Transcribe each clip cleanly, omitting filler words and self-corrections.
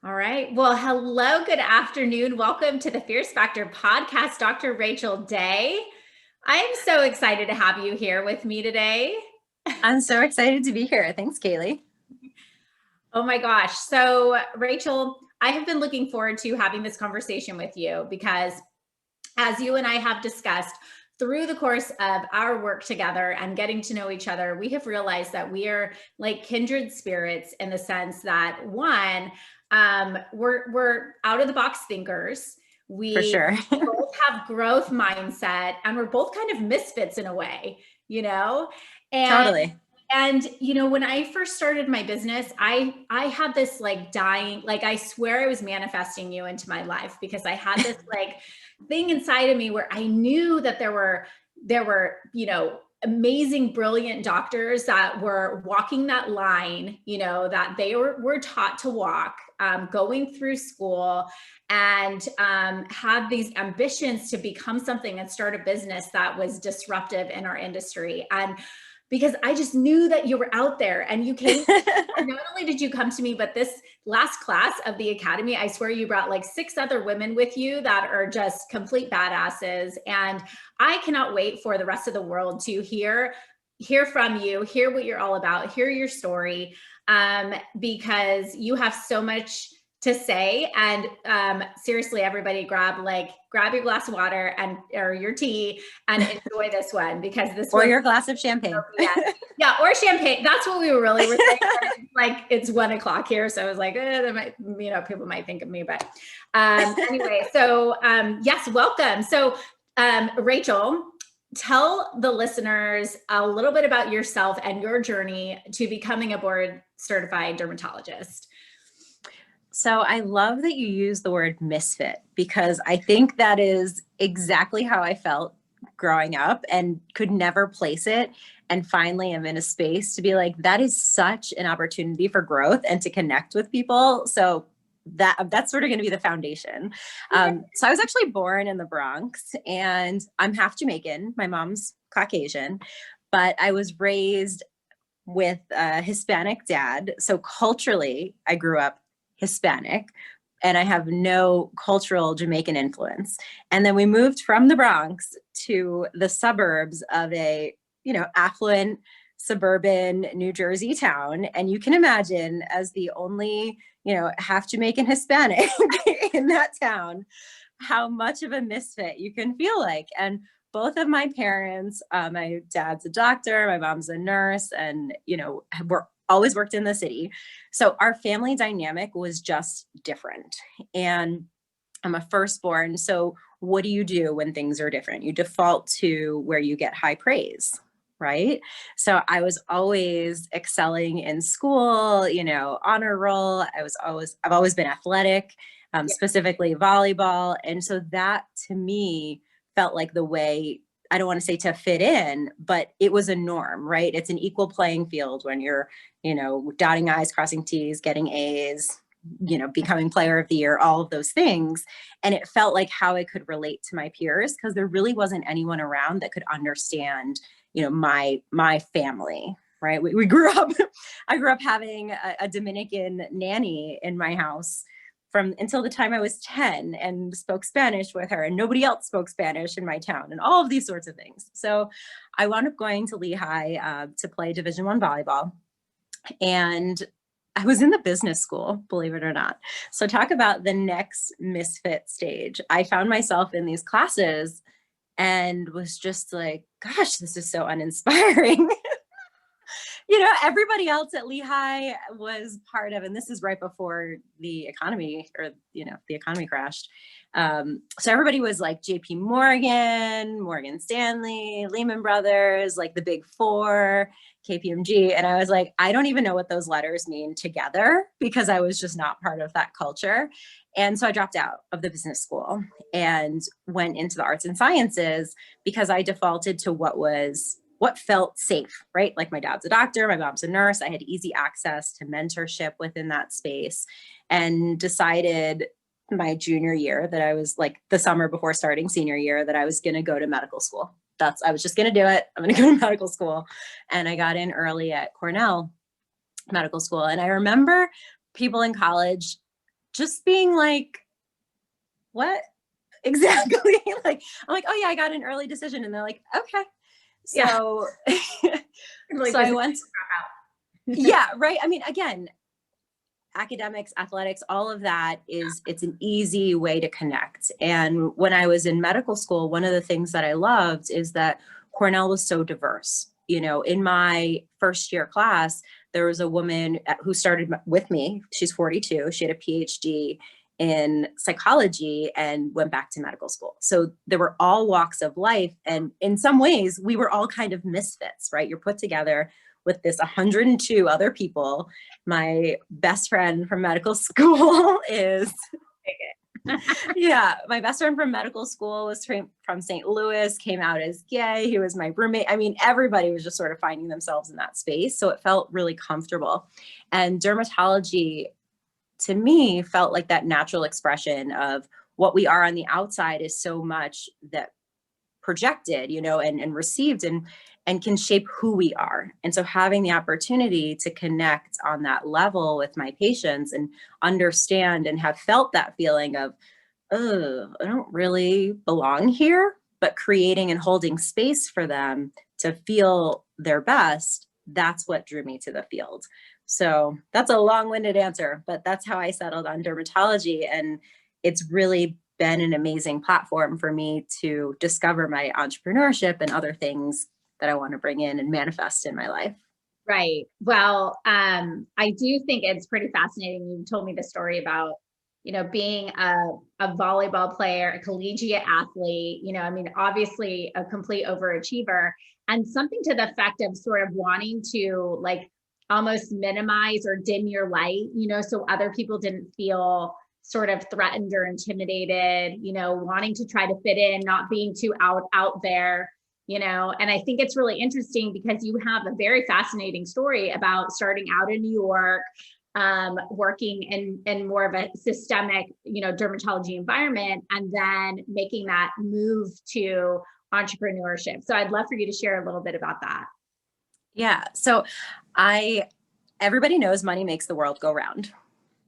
All right. Well, hello, good afternoon. Welcome to the Fierce Factor podcast, Dr. Rachel Day. I am so excited to have you here with me today. I'm so excited to be here. Thanks, Kaylee. Oh my gosh. So, Rachel, I have been looking forward to having this conversation with you because, as you and I have discussed through the course of our work together and getting to know each other, we have realized that we are like kindred spirits in the sense that one, we're out of the box thinkers. For We sure. both have growth mindset, and we're both kind of misfits in a way, you know? And Totally. when I first started my business, I had this like dying, like I swear I was manifesting you into my life because I had this like thing inside of me where I knew that there were amazing, brilliant doctors that were walking that line, that they were taught to walk, going through school, and had these ambitions to become something and start a business that was disruptive in our industry. And because I just knew that you were out there and you came. Not only did you come to me, but this last class of the Academy, I swear you brought like 6 other women with you that are just complete badasses. And I cannot wait for the rest of the world to hear from you, hear what you're all about, hear your story, because you have so much to say. And seriously, everybody grab your glass of water or your tea and enjoy this one, because this Or one, your glass of champagne. yeah, or champagne. That's what we were saying. Like it's 1:00 here, so I was like, that might, people might think of me, but anyway. So yes, welcome. So Rachel, tell the listeners a little bit about yourself and your journey to becoming a board certified dermatologist. So I love that you use the word misfit, because I think that is exactly how I felt growing up and could never place it. And finally, I'm in a space to be like, that is such an opportunity for growth and to connect with people. So that's sort of going to be the foundation. So I was actually born in the Bronx, and I'm half Jamaican. My mom's Caucasian, but I was raised with a Hispanic dad. So culturally, I grew up Hispanic, and I have no cultural Jamaican influence. And then we moved from the Bronx to the suburbs of a, affluent suburban New Jersey town. And you can imagine, as the only, half Jamaican Hispanic in that town, how much of a misfit you can feel like. And both of my parents, my dad's a doctor, my mom's a nurse, and, we're always worked in the city. So our family dynamic was just different. And I'm a firstborn. So what do you do when things are different? You default to where you get high praise, right? So I was always excelling in school, honor roll. I've always been athletic, specifically volleyball. And so that to me felt like the way, I don't want to say to fit in, but it was a norm, right? It's an equal playing field when you're, dotting I's, crossing T's, getting A's, becoming player of the year, all of those things. And it felt like how I could relate to my peers, because there really wasn't anyone around that could understand, my family, right? We grew up, I grew up having a Dominican nanny in my house from until the time I was 10, and spoke Spanish with her, and nobody else spoke Spanish in my town, and all of these sorts of things. So I wound up going to Lehigh to play Division I volleyball. And I was in the business school, believe it or not. So talk about the next misfit stage. I found myself in these classes and was just like, gosh, this is so uninspiring. Everybody else at Lehigh was part of, and this is right before the economy, or, the economy crashed. So everybody was like JP Morgan, Morgan Stanley, Lehman Brothers, like the big four, KPMG. And I was like, I don't even know what those letters mean together, because I was just not part of that culture. And so I dropped out of the business school and went into the arts and sciences, because I defaulted to what felt safe, right? Like my dad's a doctor, my mom's a nurse. I had easy access to mentorship within that space, and decided my junior year that I was like the summer before starting senior year that I was going to go to medical school. I was just going to do it. I'm going to go to medical school. And I got in early at Cornell Medical School. And I remember people in college just being like, what exactly? Like, I'm like, oh yeah, I got an early decision. And they're like, okay. Yeah. So, Like so this I went, out. yeah, right. I mean, again, academics, athletics, all of that it's an easy way to connect. And when I was in medical school, one of the things that I loved is that Cornell was so diverse. You know, in my first year class, there was a woman who started with me. She's 42. She had a PhD in psychology and went back to medical school. So there were all walks of life. And in some ways, we were all kind of misfits, right? You're put together with this 102 other people. My best friend from medical school is, yeah, my best friend from medical school was from St. Louis, came out as gay. He was my roommate. I mean, everybody was just sort of finding themselves in that space. So it felt really comfortable. And dermatology, to me, felt like that natural expression of what we are on the outside is so much that projected, you know, and received and can shape who we are. And so having the opportunity to connect on that level with my patients and understand and have felt that feeling of, oh, I don't really belong here, but creating and holding space for them to feel their best, that's what drew me to the field. So that's a long-winded answer, but that's how I settled on dermatology. And it's really been an amazing platform for me to discover my entrepreneurship and other things that I want to bring in and manifest in my life. Right. Well, I do think it's pretty fascinating. You told me the story about, being a volleyball player, a collegiate athlete, I mean, obviously a complete overachiever, and something to the effect of sort of wanting to like almost minimize or dim your light, so other people didn't feel sort of threatened or intimidated, wanting to try to fit in, not being too out there. And I think it's really interesting because you have a very fascinating story about starting out in New York, working in more of a systemic, dermatology environment, and then making that move to entrepreneurship. So I'd love for you to share a little bit about that. Yeah. So everybody knows money makes the world go round,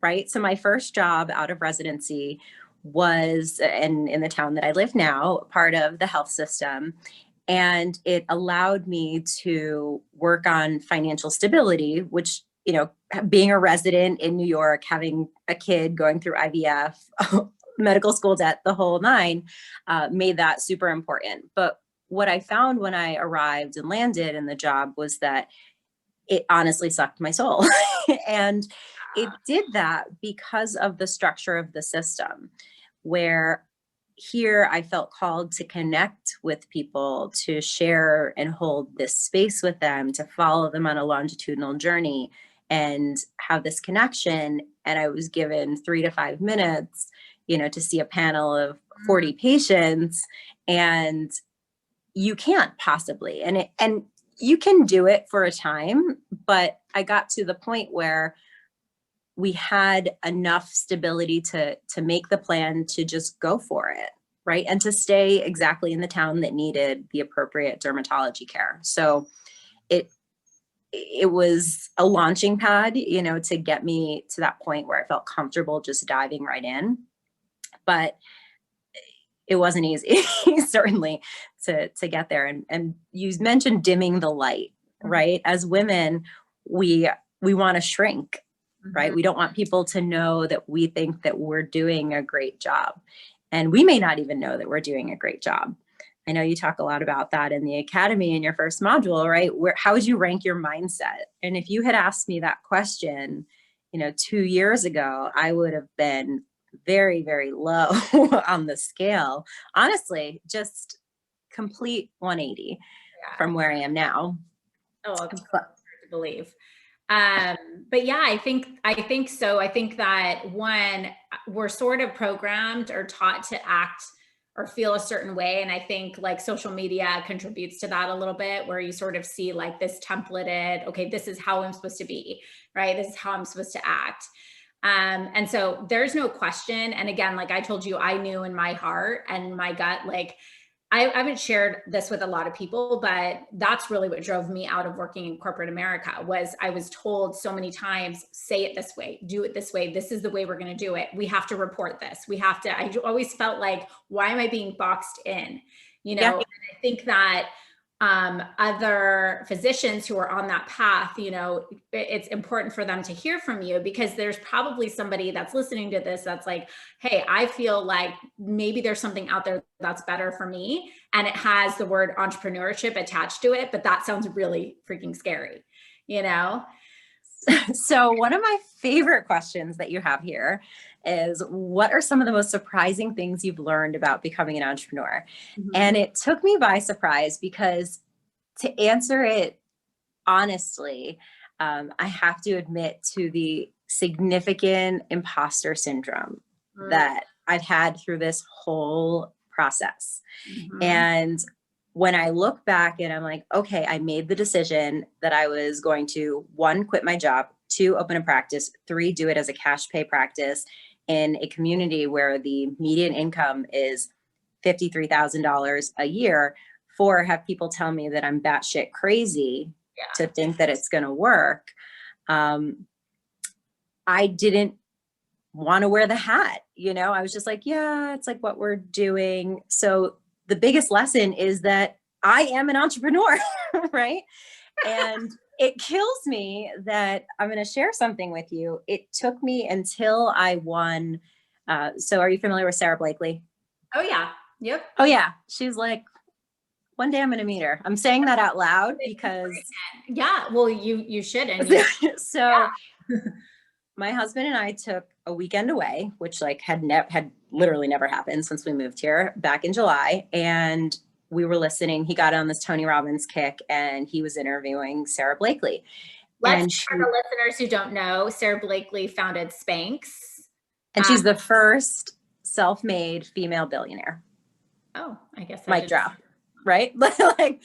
right? So my first job out of residency was in the town that I live now, part of the health system. And it allowed me to work on financial stability, which, being a resident in New York, having a kid going through IVF, medical school debt, the whole nine, made that super important. But what I found when I arrived and landed in the job was that it honestly sucked my soul. And it did that because of the structure of the system, where here I felt called to connect with people, to share and hold this space with them, to follow them on a longitudinal journey and have this connection. And I was given 3 to 5 minutes, to see a panel of 40 patients, and you can't possibly, and you can do it for a time, but I got to the point where we had enough stability to make the plan to just go for it, right? And to stay exactly in the town that needed the appropriate dermatology care. So it was a launching pad, to get me to that point where I felt comfortable just diving right in. But it wasn't easy, certainly, to get there. And you mentioned dimming the light, right? As women, we want to shrink, right? We don't want people to know that we think that we're doing a great job. And we may not even know that we're doing a great job. I know you talk a lot about that in the academy in your first module, right? How would you rank your mindset? And if you had asked me that question, 2 years ago, I would have been very, very low on the scale. Honestly, just complete 180 from where I am now. Oh, it's hard to believe. But yeah, I think so. I think that one, we're sort of programmed or taught to act or feel a certain way. And I think like social media contributes to that a little bit, where you sort of see like this templated, okay, this is how I'm supposed to be, right? This is how I'm supposed to act. And so there's no question. And again, like I told you, I knew in my heart and my gut, like, I haven't shared this with a lot of people, but that's really what drove me out of working in corporate America. Was I was told so many times, say it this way, do it this way. This is the way we're going to do it. We have to report this. We have to, I always felt like, why am I being boxed in? You know, Yeah. and I think that other physicians who are on that path, you know, it's important for them to hear from you, because there's probably somebody that's listening to this that's like, hey, I feel like maybe there's something out there that's better for me, and it has the word entrepreneurship attached to it, but that sounds really freaking scary, you know? So one of my favorite questions that you have here is, what are some of the most surprising things you've learned about becoming an entrepreneur? And it took me by surprise, because to answer it honestly, I have to admit to the significant imposter syndrome that I've had through this whole process. And when I look back and I'm like, okay, I made the decision that I was going to, 1, quit my job, 2, open a practice, 3, do it as a cash pay practice in a community where the median income is $53,000 a year, 4, have people tell me that I'm batshit crazy to think that it's going to work. I didn't want to wear the hat, you know, I was just like, yeah, it's like what we're doing. So the biggest lesson is that I am an entrepreneur, right? And it kills me that I'm going to share something with you. It took me until I won. So are you familiar with Sarah Blakely? Oh yeah. Yep. Oh yeah. She's like, one day I'm going to meet her. I'm saying that out loud because yeah, well, you should. And you, so my husband and I took a weekend away, which like had literally never happened since we moved here back in July. And we were listening. He got on this Tony Robbins kick and he was interviewing Sarah Blakely. let's, for the listeners who don't know, Sarah Blakely founded Spanx. And she's the first self-made female billionaire. Oh, I guess mic drop, right? like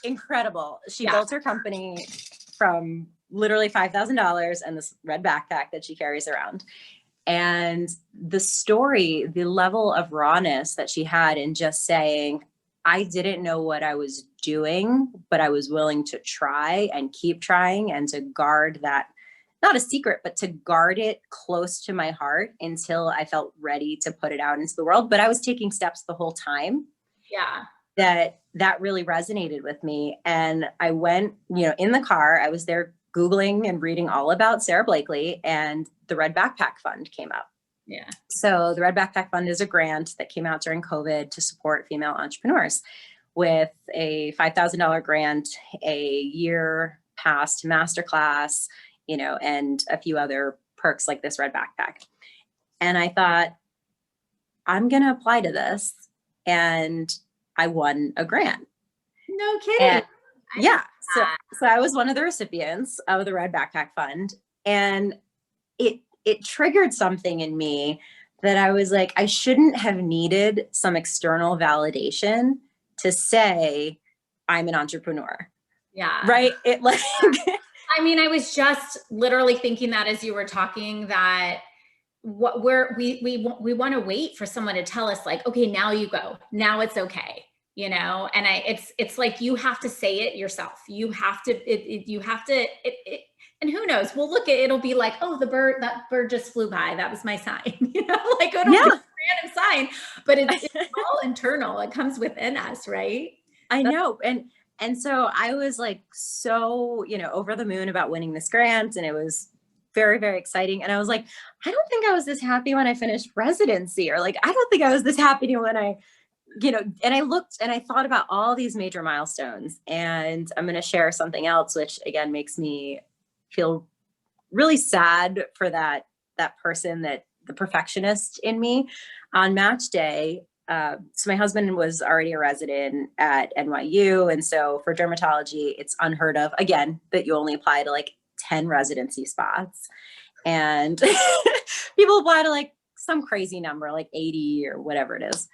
incredible. She built her company from literally $5,000 and this red backpack that she carries around. And the story, the level of rawness that she had in just saying, I didn't know what I was doing, but I was willing to try and keep trying and to guard that, not a secret, but to guard it close to my heart until I felt ready to put it out into the world. But I was taking steps the whole time. Yeah. That really resonated with me. And I went, you know, in the car, I was there Googling and reading all about Sarah Blakely, and the Red Backpack Fund came up. Yeah. So the Red Backpack Fund is a grant that came out during COVID to support female entrepreneurs with a $5,000 grant, a year pass to masterclass, you know, and a few other perks like this Red Backpack. And I thought, I'm going to apply to this. And I won a grant. No kidding. Yeah. So I was one of the recipients of the Red Backpack Fund, and it triggered something in me that I was like, I shouldn't have needed some external validation to say I'm an entrepreneur. Yeah. Right. It like, I mean, I was just literally thinking that as you were talking, that what we want to wait for someone to tell us like, okay, now you go, now it's okay. You know, and it's like, you have to say it yourself. You have to, and who knows, we'll look at, it'll be like, oh, that bird just flew by. That was my sign, you know, like it'll be a random sign, but it's all internal. It comes within us. Right. I know. And so I was like, so, you know, over the moon about winning this grant, and it was very, very exciting. And I was like, I don't think I was this happy when I finished residency, or like, I don't think I was this happy when I, you know, and I looked and I thought about all these major milestones. And I'm going to share something else, which again makes me feel really sad for that person, that the perfectionist in me. On match day, so my husband was already a resident at NYU. And so for dermatology, it's unheard of, again, that you only apply to like 10 residency spots. And people apply to like some crazy number, like 80 or whatever it is.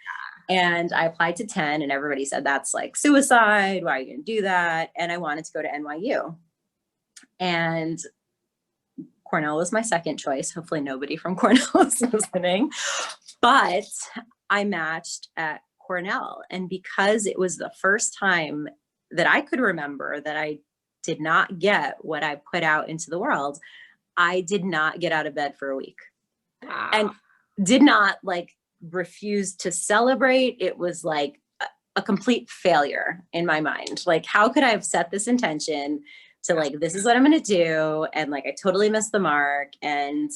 And I applied to 10, and everybody said, that's like suicide. Why are you going to do that? And I wanted to go to NYU. And Cornell was my second choice. Hopefully nobody from Cornell is listening. But I matched at Cornell. And because it was the first time that I could remember that I did not get what I put out into the world, I did not get out of bed for a week. Wow. And did not like refuse to celebrate. It was like a complete failure in my mind. Like, how could I have set this intention to like, this is what I'm going to do? And like, I totally missed the mark. And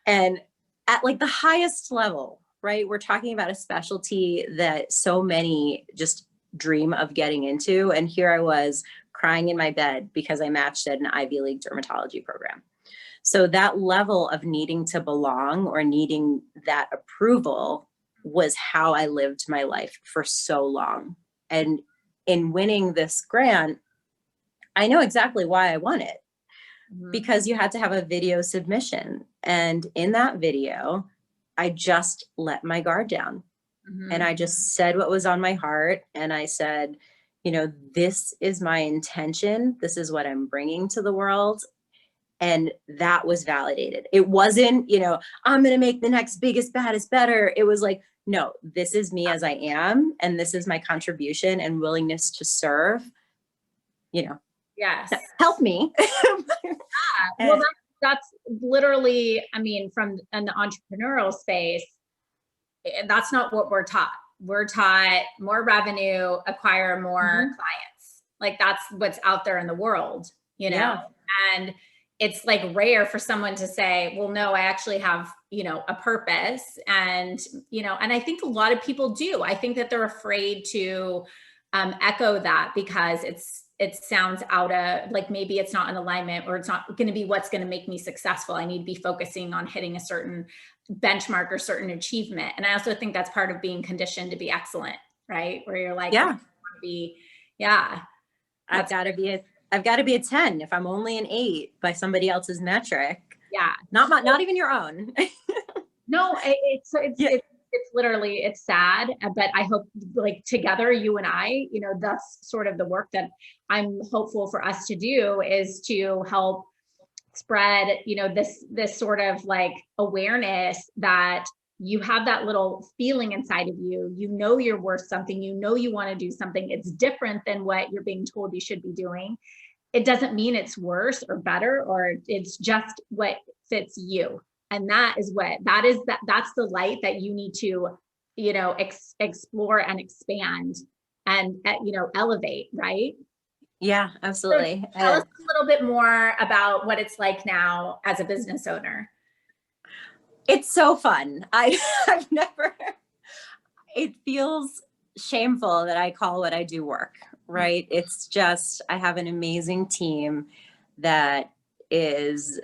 at like the highest level, right? We're talking about a specialty that so many just dream of getting into. And here I was crying in my bed because I matched at an Ivy League dermatology program. So that level of needing to belong or needing that approval was how I lived my life for so long. And in winning this grant, I know exactly why I won it, because you had to have a video submission. And in that video, I just let my guard down. And I just said what was on my heart. And I said, you know, this is my intention. This is what I'm bringing to the world. And that was validated. It wasn't, you know, I'm going to make the next biggest, baddest better. It was like, no, this is me as I am. And this is my contribution and willingness to serve, you know. Yes. Help me. Well, that's literally, I mean, from an entrepreneurial space, that's not what we're taught. We're taught more revenue, acquire more clients. Like that's what's out there in the world, you know? Yeah. And it's like rare for someone to say, well, no, I actually have, you know, a purpose. And, you know, and I think a lot of people do. I think that they're afraid to echo that because it sounds out of like, maybe it's not in alignment or it's not going to be what's going to make me successful. I need to be focusing on hitting a certain benchmark or certain achievement. And I also think that's part of being conditioned to be excellent, right? Where you're like, yeah, I've got to be a 10 if I'm only an 8 by somebody else's metric. Yeah. Not even your own. No, it's literally, it's sad, but I hope like together, you and I, you know, that's sort of the work that I'm hopeful for us to do is to help spread, you know, this sort of like awareness that you have that little feeling inside of you, you know, you're worth something, you know, you want to do something. It's different than what you're being told you should be doing. It doesn't mean it's worse or better, or it's just what fits you. And that's the light that you need to, you know, explore and expand and, you know, elevate, right? Yeah, absolutely. So tell us a little bit more about what it's like now as a business owner. It's so fun. I've never, it feels shameful that I call what I do work, right? It's just, I have an amazing team that is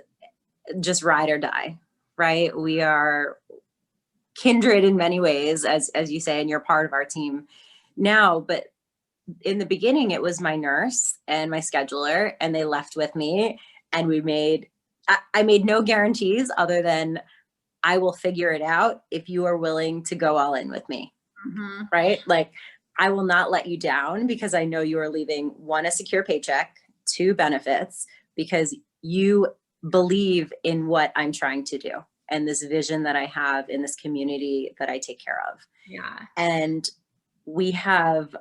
just ride or die, right? We are kindred in many ways, as you say, and you're part of our team now. But in the beginning, it was my nurse and my scheduler, and they left with me. And I made no guarantees other than I will figure it out if you are willing to go all in with me, right? Like, I will not let you down because I know you are leaving 1, a secure paycheck, 2, benefits, because you believe in what I'm trying to do and this vision that I have in this community that I take care of. Yeah. And we have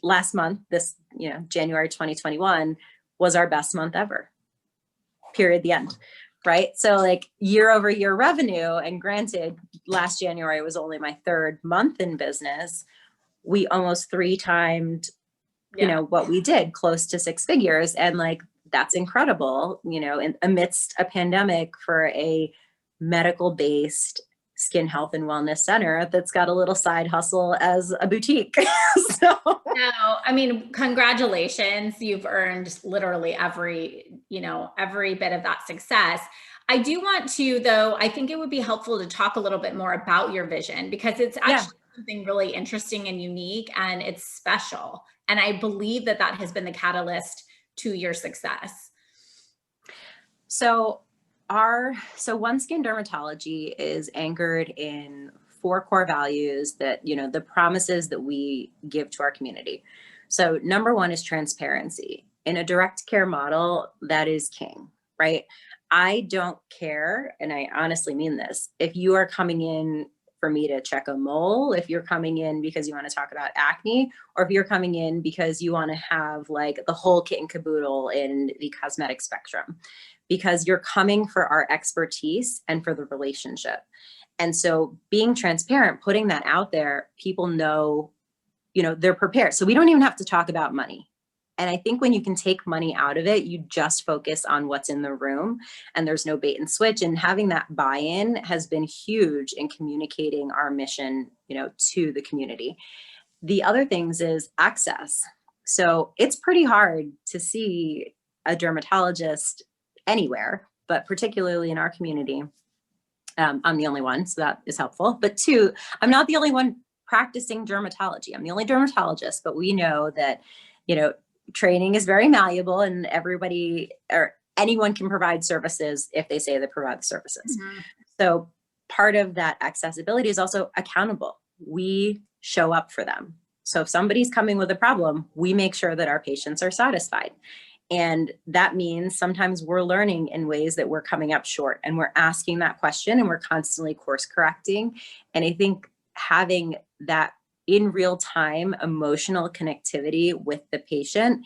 last month, this, you know, January 2021 was our best month ever. Period. The end. Right. So like year over year revenue, and granted, last January was only my 3rd month in business. We almost 3 timed, you know, what we did, close to 6 figures. And like, that's incredible, you know, amidst a pandemic for a medical based skin health and wellness center that's got a little side hustle as a boutique. So no, I mean, congratulations. You've earned literally every bit of that success. I do want to, though, I think it would be helpful to talk a little bit more about your vision because it's actually something really interesting and unique and it's special. And I believe that has been the catalyst to your success. So OneSkin Dermatology is anchored in 4 core values that, you know, the promises that we give to our community. So number 1 is transparency. In a direct care model, that is king, right? I don't care, and I honestly mean this, if you are coming in for me to check a mole, if you're coming in because you want to talk about acne, or if you're coming in because you want to have like the whole kit and caboodle in the cosmetic spectrum, because you're coming for our expertise and for the relationship. And so being transparent, putting that out there, people know, you know, they're prepared. So we don't even have to talk about money. And I think when you can take money out of it, you just focus on what's in the room and there's no bait and switch. And having that buy-in has been huge in communicating our mission, you know, to the community. The other things is access. So it's pretty hard to see a dermatologist anywhere, but particularly in our community. I'm the only one, so that is helpful. But two, I'm not the only one practicing dermatology. I'm the only dermatologist, but we know that, you know, training is very malleable and everybody or anyone can provide services if they say they provide the services. Mm-hmm. So part of that accessibility is also accountable. We show up for them. So if somebody's coming with a problem, we make sure that our patients are satisfied. And that means sometimes we're learning in ways that we're coming up short and we're asking that question and we're constantly course correcting. And I think having that in real time emotional connectivity with the patient,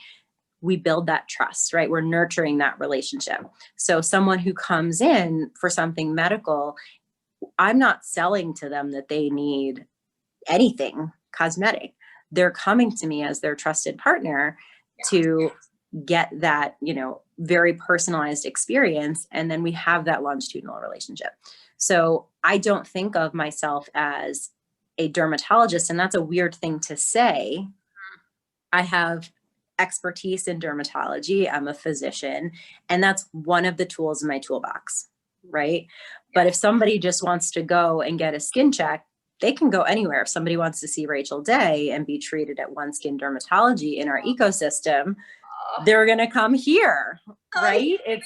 we build that trust, right? We're nurturing that relationship. So someone who comes in for something medical, I'm not selling to them that they need anything cosmetic. They're coming to me as their trusted partner to get that, you know, very personalized experience. And then we have that longitudinal relationship. So I don't think of myself as a dermatologist, and that's a weird thing to say. I have expertise in dermatology. I'm a physician, and that's one of the tools in my toolbox, right? But if somebody just wants to go and get a skin check, they can go anywhere. If somebody wants to see Rachel Day and be treated at OneSkin Dermatology in our ecosystem, they're going to come here, right? I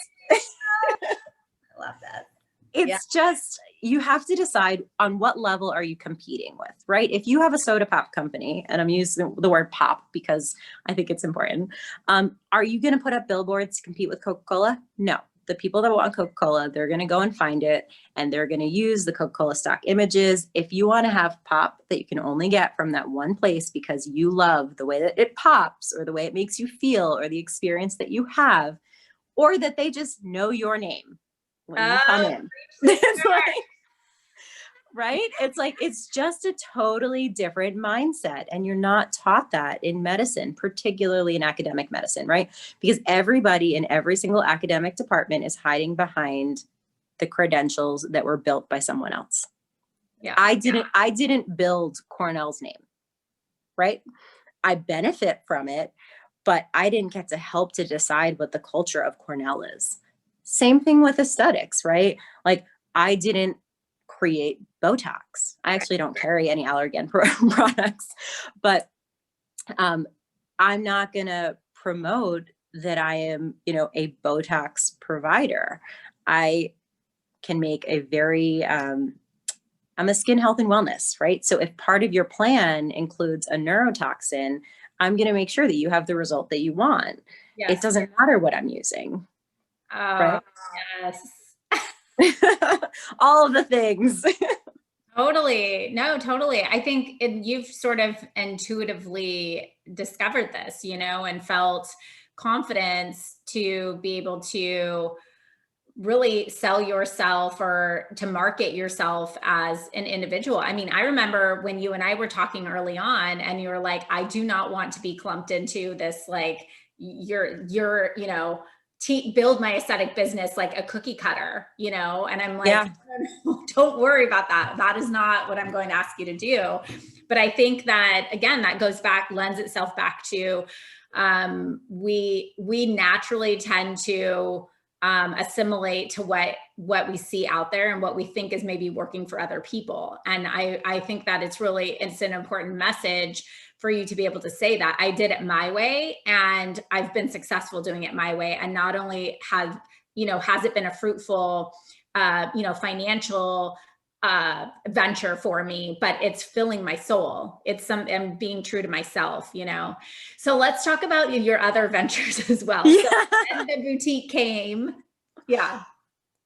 love that. It's just, you have to decide on what level are you competing with, right? If you have a soda pop company, and I'm using the word pop because I think it's important, are you going to put up billboards to compete with Coca-Cola? No. The people that want Coca-Cola, they're going to go and find it, and they're going to use the Coca-Cola stock images. If you want to have pop that you can only get from that one place because you love the way that it pops or the way it makes you feel or the experience that you have, or that they just know your name when you come in. It's like, right? It's like, it's just a totally different mindset. And you're not taught that in medicine, particularly in academic medicine, right? Because everybody in every single academic department is hiding behind the credentials that were built by someone else. Yeah. I didn't build Cornell's name, right? I benefit from it, but I didn't get to help to decide what the culture of Cornell is. Same thing with aesthetics, right? Like, I didn't create Botox. I actually don't carry any Allergan products, but I'm not going to promote that I am, you know, a Botox provider. I can make a very, I'm a skin health and wellness, right? So if part of your plan includes a neurotoxin, I'm going to make sure that you have the result that you want. Yes. It doesn't matter what I'm using. Oh, right? Yes. All of the things. Totally. No, totally. I think you've sort of intuitively discovered this, you know, and felt confidence to be able to really sell yourself or to market yourself as an individual. I mean, I remember when you and I were talking early on and you were like, I do not want to be clumped into this, like, you're, you know, build my aesthetic business like a cookie cutter, you know? And I'm like, don't worry about that. That is not what I'm going to ask you to do. But I think that, again, that lends itself back to, we naturally tend to assimilate to what we see out there and what we think is maybe working for other people. And I think that it's an important message for you to be able to say that I did it my way and I've been successful doing it my way. And not only has it been a fruitful, financial venture for me, but it's filling my soul. I'm being true to myself, you know? So let's talk about your other ventures as well. Yeah. So then the boutique came. Yeah.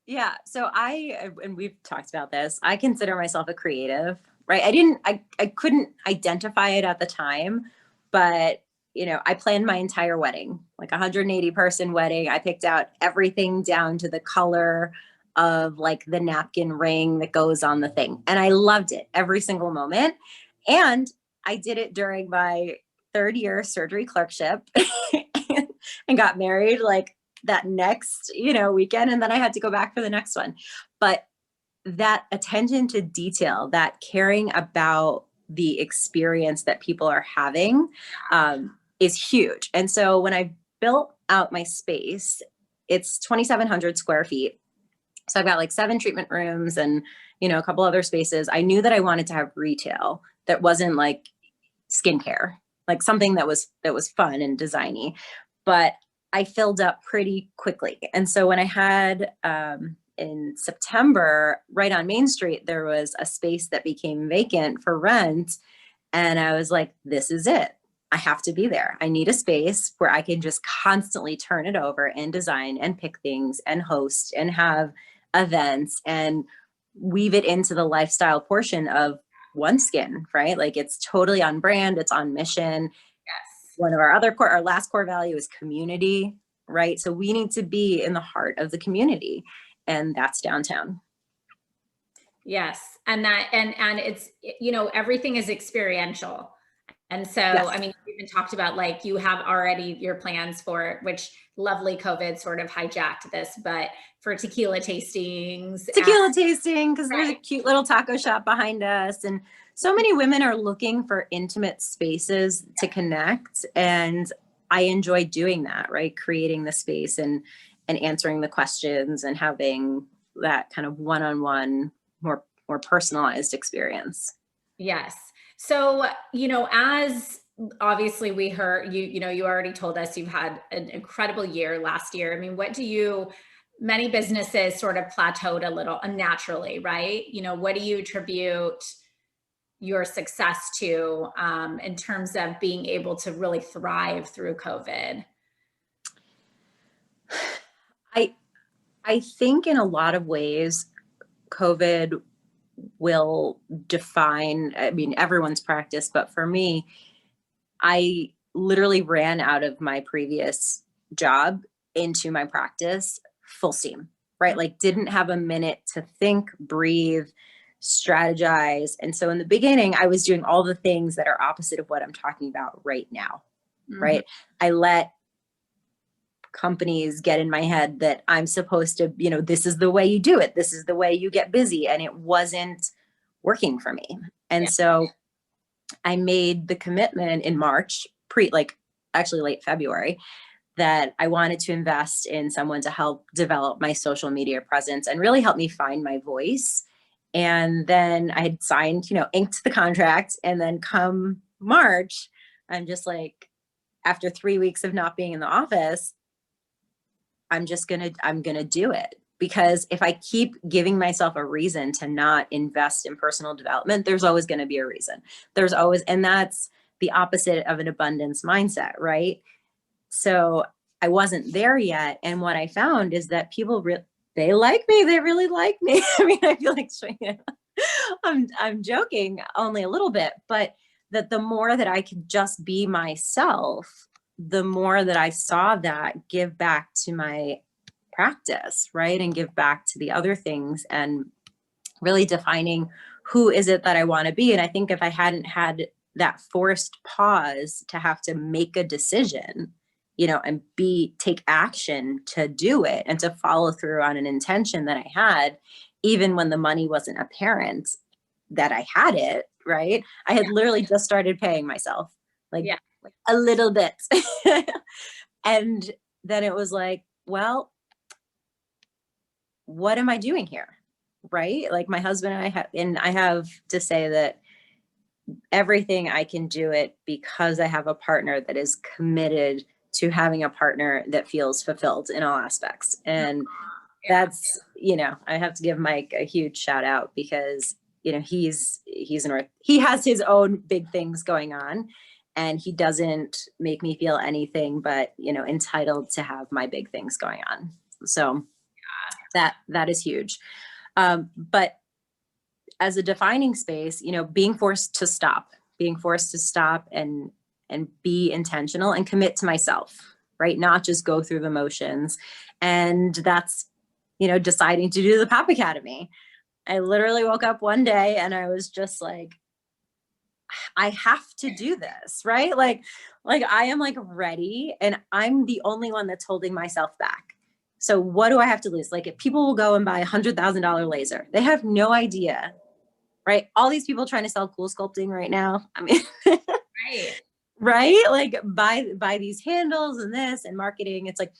Yeah. So and we've talked about this, I consider myself a creative, right? I couldn't identify it at the time, but I planned my entire wedding, like 180 person wedding. I picked out everything down to the color of like the napkin ring that goes on the thing. And I loved it every single moment. And I did it during my third year surgery clerkship and got married like that next, weekend. And then I had to go back for the next one. But that attention to detail, that caring about the experience that people are having is huge. And so when I built out my space, it's 2,700 square feet. So I've got like 7 treatment rooms and, a couple other spaces. I knew that I wanted to have retail that wasn't like skincare, like something that was fun and designy. But I filled up pretty quickly. And so when I had in September, right on Main Street, there was a space that became vacant for rent. And I was like, this is it. I have to be there. I need a space where I can just constantly turn it over and design and pick things and host and have events and weave it into the lifestyle portion of OneSkin, right? Like it's totally on brand, it's on mission. Yes. One of our last core value is community, right? So we need to be in the heart of the community, and that's downtown. Yes. And it's, everything is experiential. And so, Yes. I mean, we even talked about like you have already your plans for which lovely COVID sort of hijacked this, but for tequila tastings. Tequila tasting, because there's a cute little taco shop behind us. And so many women are looking for intimate spaces to connect. And I enjoy doing that, right? Creating the space and answering the questions and having that kind of one-on-one, more personalized experience. Yes. So, as obviously we heard you already told us you've had an incredible year last year. I mean, many businesses sort of plateaued a little unnaturally, right? What do you attribute your success to in terms of being able to really thrive through COVID? I think in a lot of ways, COVID will define, I mean, everyone's practice, but for me, I literally ran out of my previous job into my practice full steam, right? Like didn't have a minute to think, breathe, strategize. And so in the beginning, I was doing all the things that are opposite of what I'm talking about right now, right? I let companies get in my head that I'm supposed to, this is the way you do it. This is the way you get busy. And it wasn't working for me. And so I made the commitment in March, actually late February, that I wanted to invest in someone to help develop my social media presence and really help me find my voice. And then I had signed, inked the contract. And then come March, I'm just like, after 3 weeks of not being in the office, I'm going to do it. Because if I keep giving myself a reason to not invest in personal development, there's always going to be a reason. And that's the opposite of an abundance mindset, right? So I wasn't there yet. And what I found is that people, they like me. They really like me. I mean, I feel like I'm joking only a little bit, but that the more that I could just be myself, the more that I saw that give back to my practice, right? And give back to the other things and really defining who is it that I want to be. And I think if I hadn't had that forced pause to have to make a decision, and take action to do it and to follow through on an intention that I had, even when the money wasn't apparent that I had it, right? I had literally just started paying myself like a little bit. And then it was like, well, what am I doing here? Right? Like my husband and I have to say that everything I can do it because I have a partner that is committed to having a partner that feels fulfilled in all aspects. And that's, I have to give Mike a huge shout out because, he has his own big things going on and he doesn't make me feel anything but, entitled to have my big things going on. So That is huge. But as a defining space, being forced to stop and be intentional and commit to myself, right? Not just go through the motions. And that's, deciding to do the Pop Academy. I literally woke up one day and I was just like, I have to do this, right? Like I am like ready, and I'm the only one that's holding myself back. So what do I have to lose? Like, if people will go and buy $100,000 laser, they have no idea, right? All these people trying to sell cool sculpting right now. I mean, Right. right? Like buy these handles and this and marketing. It's like,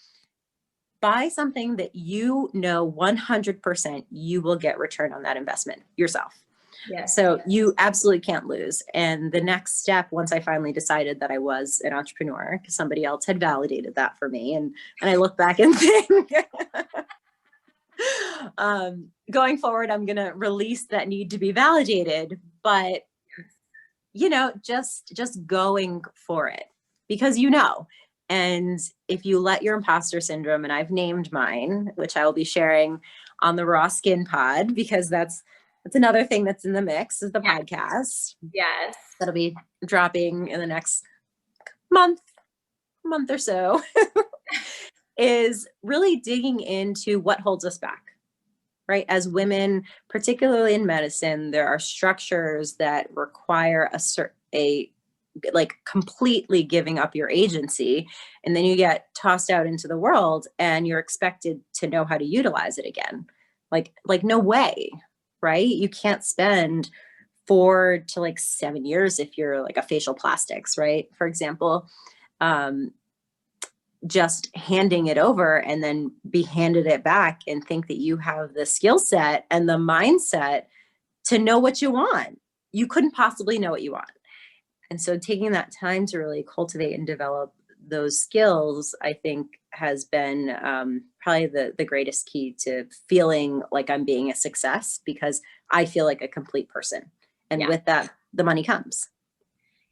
buy something that 100% you will get return on that investment yourself. Yes. So you absolutely can't lose. And the next step, once I finally decided that I was an entrepreneur, because somebody else had validated that for me, and I look back and think, going forward, I'm going to release that need to be validated, but just going for it, because and if you let your imposter syndrome, and I've named mine, which I will be sharing on the Raw Skin Pod, because that's another thing that's in the mix, is the podcast. Yes. That'll be dropping in the next month or so, is really digging into what holds us back, right? As women, particularly in medicine, there are structures that require like completely giving up your agency, and then you get tossed out into the world and you're expected to know how to utilize it again. Like no way, right? You can't spend 4 to like 7 years if you're like a facial plastics, right? For example, just handing it over and then be handed it back and think that you have the skill set and the mindset to know what you want. You couldn't possibly know what you want. And so taking that time to really cultivate and develop those skills, I think, has been probably the greatest key to feeling like I'm being a success, because I feel like a complete person. And with that, the money comes.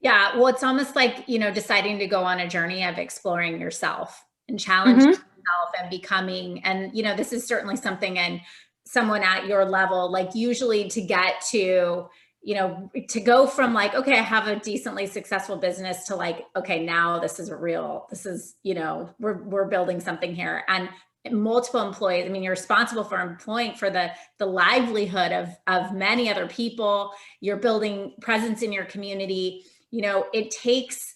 Yeah. Well, it's almost like, deciding to go on a journey of exploring yourself and challenging yourself and becoming, and, this is certainly something, and someone at your level, like usually to get to, to go from like, okay, I have a decently successful business, to like, okay, now this is we're building something here, and multiple employees. I mean, you're responsible for employing for the livelihood of many other people. You're building presence in your community. It takes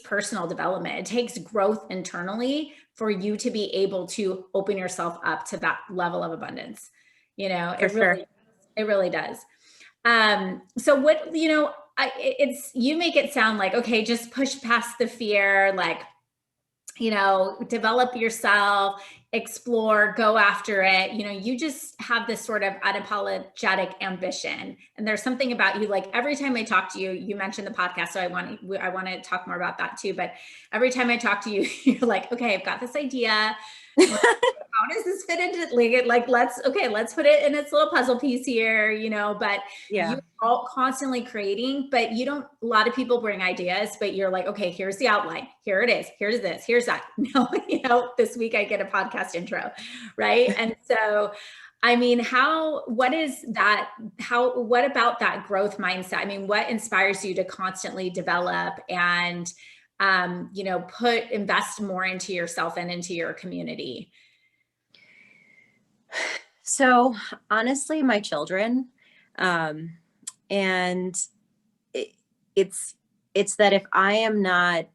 personal development. It takes growth internally for you to be able to open yourself up to that level of abundance. It really does. So what, you make it sound like, okay, just push past the fear, like, develop yourself, explore, go after it. You just have this sort of unapologetic ambition. And there's something about you, like every time I talk to you, you mentioned the podcast. So I want to talk more about that too. But every time I talk to you, you're like, okay, I've got this idea. How does this fit into like let's put it in its little puzzle piece here, but you're all constantly creating, but a lot of people bring ideas, but you're like, okay, here's the outline, here it is, here's this, here's that. No, this week I get a podcast intro, right? And so, I mean, what about that growth mindset? I mean, what inspires you to constantly develop and invest more into yourself and into your community? So honestly, my children, and it's that if I am not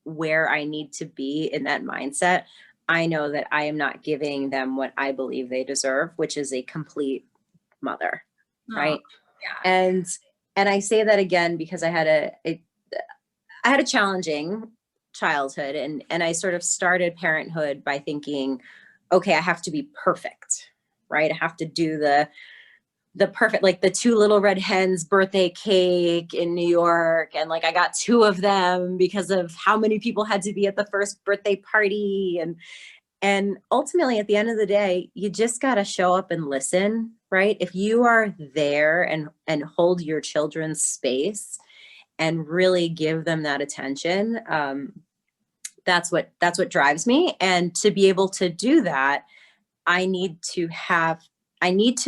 where I need to be in that mindset, I know that I am not giving them what I believe they deserve, which is a complete mother. Right. Yeah. And I say that again, because I had a challenging childhood, and I sort of started parenthood by thinking, okay, I have to be perfect, right? I have to do the perfect, like the 2 little red hens birthday cake in New York. And like, I got 2 of them because of how many people had to be at the first birthday party. And ultimately, at the end of the day, you just got to show up and listen, right? If you are there and hold your children's space and really give them that attention, that's what drives me. And to be able to do that, I need to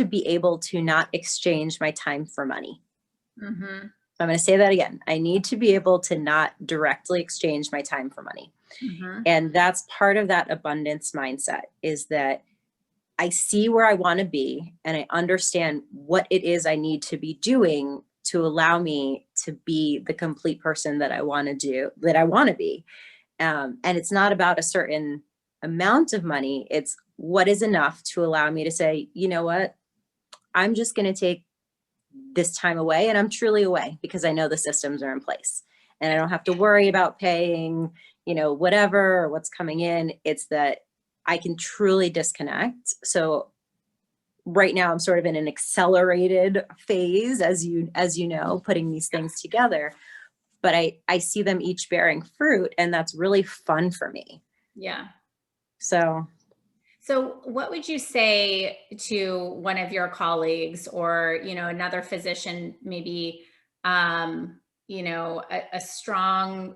be able to not exchange my time for money. Mm-hmm. I'm going to say that again. I need to be able to not directly exchange my time for money. Mm-hmm. And that's part of that abundance mindset, is that I see where I want to be and I understand what it is I need to be doing to allow me to be the complete person that I want to be. And it's not about a certain amount of money. It's what is enough to allow me to say, you know what, I'm just going to take this time away, and I'm truly away because I know the systems are in place and I don't have to worry about paying, whatever or what's coming in. It's that I can truly disconnect. So right now I'm sort of in an accelerated phase, as you know, putting these things together, but I see them each bearing fruit, and that's really fun for me. Yeah. So what would you say to one of your colleagues, or, another physician, maybe, a strong,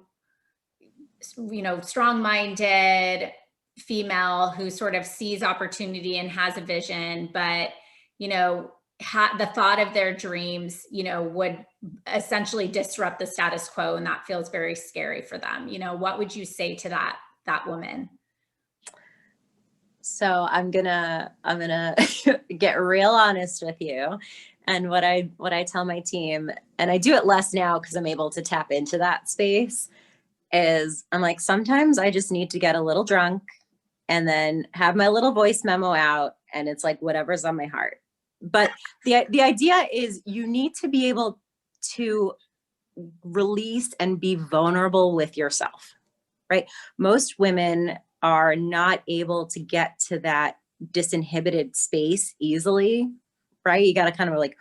strong-minded female who sort of sees opportunity and has a vision, but, the thought of their dreams, would essentially disrupt the status quo, and that feels very scary for them. What would you say to that woman? So I'm gonna get real honest with you. And what I tell my team, and I do it less now because I'm able to tap into that space, is I'm like, sometimes I just need to get a little drunk and then have my little voice memo out, and it's like whatever's on my heart. But the idea is you need to be able to release and be vulnerable with yourself, right? Most women are not able to get to that disinhibited space easily, right? You got to kind of like,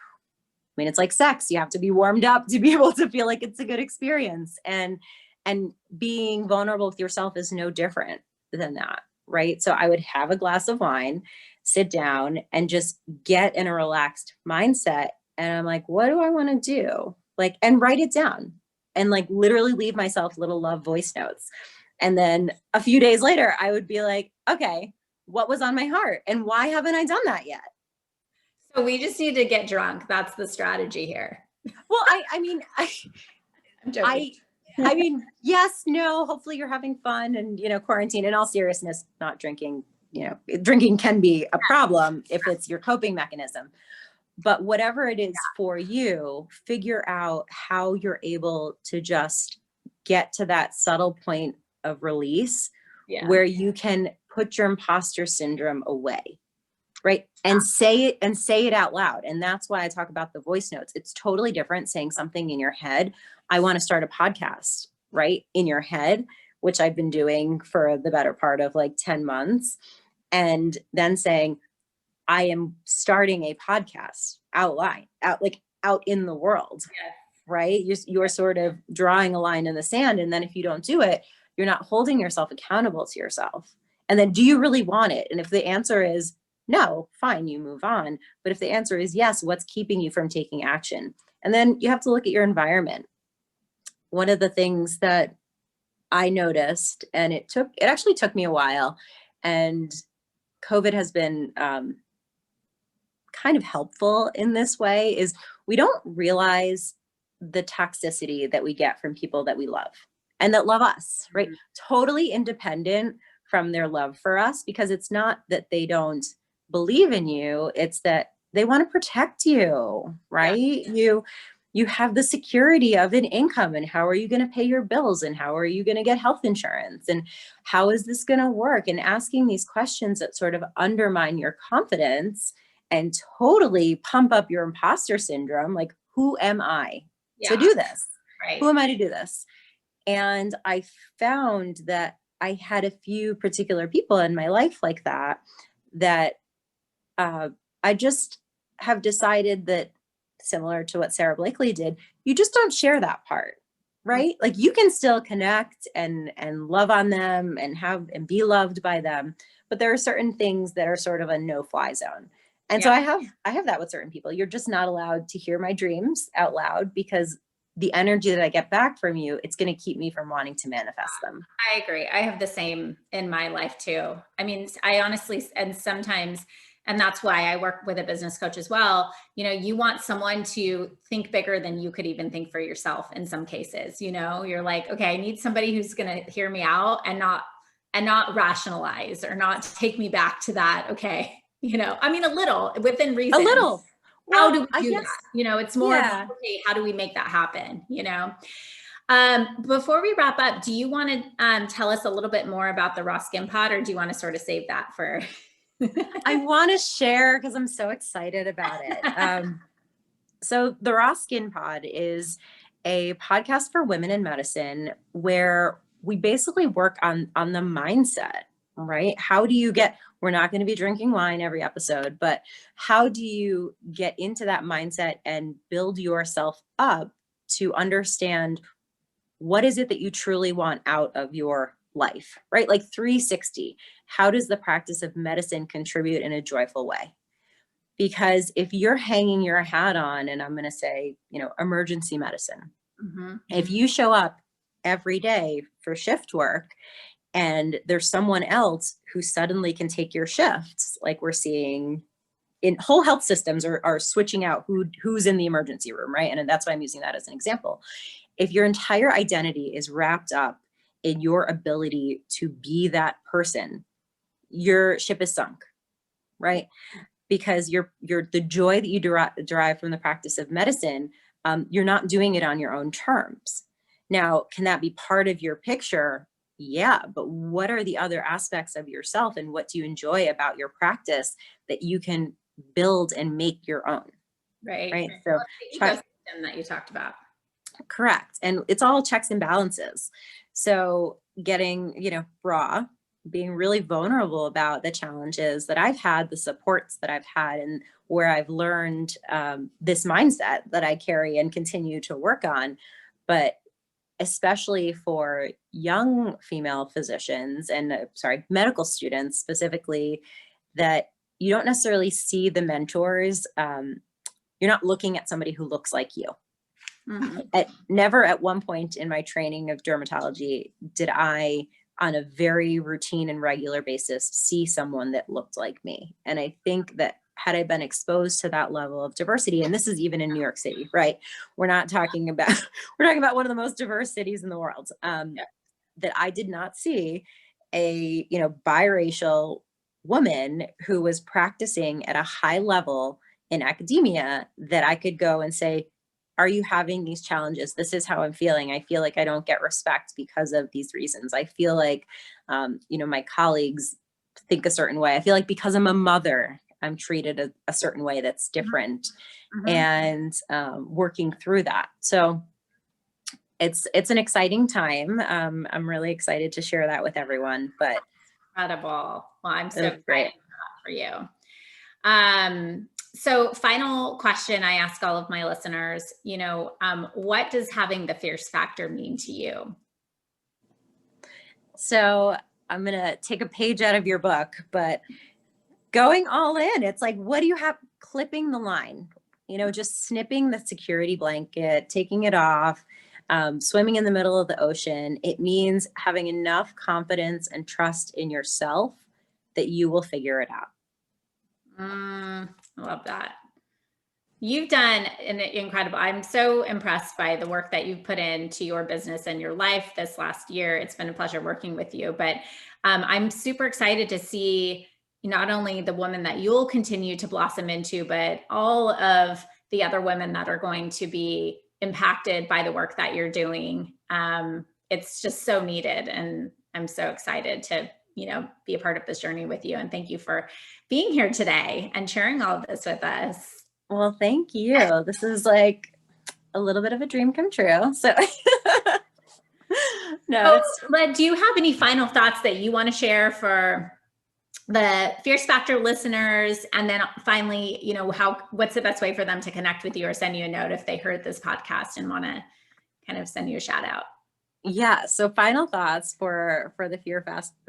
it's like sex. You have to be warmed up to be able to feel like it's a good experience. And being vulnerable with yourself is no different than that, right? So I would have a glass of wine, sit down, and just get in a relaxed mindset. And I'm like, what do I want to do? Like, and write it down and like literally leave myself little love voice notes. And then a few days later, I would be like, okay, what was on my heart? And why haven't I done that yet? So we just need to get drunk. That's the strategy here. Well, I'm joking. I mean, yes, no, hopefully you're having fun, and, quarantine, in all seriousness, not drinking, drinking can be a problem if it's your coping mechanism. But whatever it is for you, figure out how you're able to just get to that subtle point of release where you can put your imposter syndrome away, right? And say it out loud. And that's why I talk about the voice notes. It's totally different saying something in your head. I want to start a podcast, right? In your head, which I've been doing for the better part of like 10 months. And then saying, I am starting a podcast out in the world, right? You're sort of drawing a line in the sand. And then if you don't do it, you're not holding yourself accountable to yourself. And then do you really want it? And if the answer is no, fine, you move on. But if the answer is yes, what's keeping you from taking action? And then you have to look at your environment. One of the things that I noticed, and it actually took me a while, and COVID has been kind of helpful in this way, is we don't realize the toxicity that we get from people that we love and that love us, right? Mm-hmm. Totally independent from their love for us, because it's not that they don't believe in you, it's that they want to protect you, right? Yeah. You have the security of an income, and how are you going to pay your bills, and how are you going to get health insurance, and how is this going to work? And asking these questions that sort of undermine your confidence and totally pump up your imposter syndrome. Like, who am I to do this? Right. Who am I to do this? And I found that I had a few particular people in my life like that I just have decided that, similar to what Sarah Blakely did, you just don't share that part, right? Like, you can still connect and love on them and be loved by them, but there are certain things that are sort of a no-fly zone. And so I have that with certain people. You're just not allowed to hear my dreams out loud, because the energy that I get back from you, it's going to keep me from wanting to manifest them. I agree. I have the same in my life too. I mean, I honestly, and sometimes, and that's why I work with a business coach as well. You know, you want someone to think bigger than you could even think for yourself in some cases. You know, you're like, okay, I need somebody who's going to hear me out and not rationalize or not take me back to that. Okay. You know, I mean, a little within reason. A little. How Well, do we I do guess, that? You know, it's more yeah. about, okay, how do we make that happen? You know, before we wrap up, do you want to tell us a little bit more about the raw skin pod, or do you want to sort of save that for? I want to share because I'm so excited about it. So the Raw Skin Pod is a podcast for women in medicine where we basically work on the mindset, right? How do you get, we're not going to be drinking wine every episode, but how do you get into that mindset and build yourself up to understand what is it that you truly want out of your life, right? Like 360. How does the practice of medicine contribute in a joyful way? Because if you're hanging your hat on, and I'm going to say, emergency medicine, if you show up every day for shift work and there's someone else who suddenly can take your shifts, like we're seeing in whole health systems are switching out who's in the emergency room, right? And that's why I'm using that as an example. If your entire identity is wrapped up in your ability to be that person, your ship is sunk, right? Because you're the joy that you derive from the practice of medicine, you're not doing it on your own terms. Now, can that be part of your picture? Yeah, but what are the other aspects of yourself and what do you enjoy about your practice that you can build and make your own? Right. So the ecosystem that you talked about. Correct. And it's all checks and balances. So getting, raw, being really vulnerable about the challenges that I've had, the supports that I've had, and where I've learned this mindset that I carry and continue to work on. But especially for young female physicians and medical students specifically, that you don't necessarily see the mentors. You're not looking at somebody who looks like you. Never at one point in my training of dermatology did I, on a very routine and regular basis, see someone that looked like me. And I think that had I been exposed to that level of diversity, and this is even in New York City, right? We're talking about one of the most diverse cities in the world, that I did not see a, biracial woman who was practicing at a high level in academia that I could go and say, are you having these challenges? This is how I'm feeling. I feel like I don't get respect because of these reasons. I feel like, my colleagues think a certain way. I feel like because I'm a mother, I'm treated a certain way that's different, and working through that. So it's an exciting time. I'm really excited to share that with everyone. But incredible. Well, I'm so excited for you. So final question I ask all of my listeners, what does having the fierce factor mean to you? So I'm going to take a page out of your book, but going all in, it's like, what do you have? Clipping the line, just snipping the security blanket, taking it off, swimming in the middle of the ocean. It means having enough confidence and trust in yourself that you will figure it out. I love that. You've done an incredible, I'm so impressed by the work that you've put into your business and your life this last year. It's been a pleasure working with you, but I'm super excited to see not only the woman that you'll continue to blossom into, but all of the other women that are going to be impacted by the work that you're doing. It's just so needed. And I'm so excited to be a part of this journey with you. And thank you for being here today and sharing all of this with us. Well, thank you. This is like a little bit of a dream come true. So no. But do you have any final thoughts that you want to share for the Fierce Factor listeners? And then finally, what's the best way for them to connect with you or send you a note if they heard this podcast and want to kind of send you a shout out? Yeah. So final thoughts for the Fear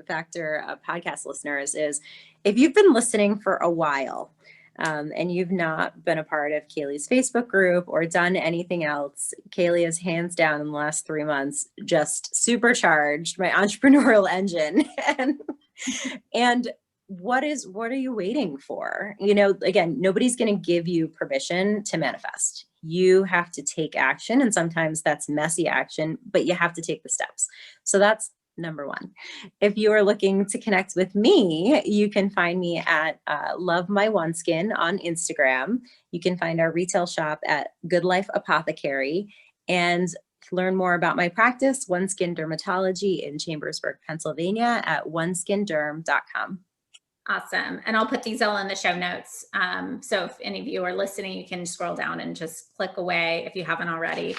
Factor podcast listeners is, if you've been listening for a while, and you've not been a part of Kaylee's Facebook group or done anything else, Kaylee is hands down in the last 3 months just supercharged my entrepreneurial engine. And what are you waiting for? You know, again, nobody's going to give you permission to manifest. You have to take action, and sometimes that's messy action, but you have to take the steps. So that's number one. If you are looking to connect with me, you can find me at Love My OneSkin on Instagram. You can find our retail shop at Good Life Apothecary, and learn more about my practice, OneSkin Dermatology in Chambersburg, Pennsylvania at oneskinderm.com. Awesome. And I'll put these all in the show notes. So if any of you are listening, you can scroll down and just click away if you haven't already.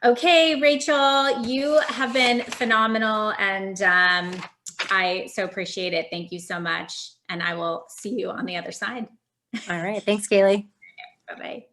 Okay, Rachel, you have been phenomenal, and I so appreciate it. Thank you so much. And I will see you on the other side. All right. Thanks, Kaylee. Bye-bye.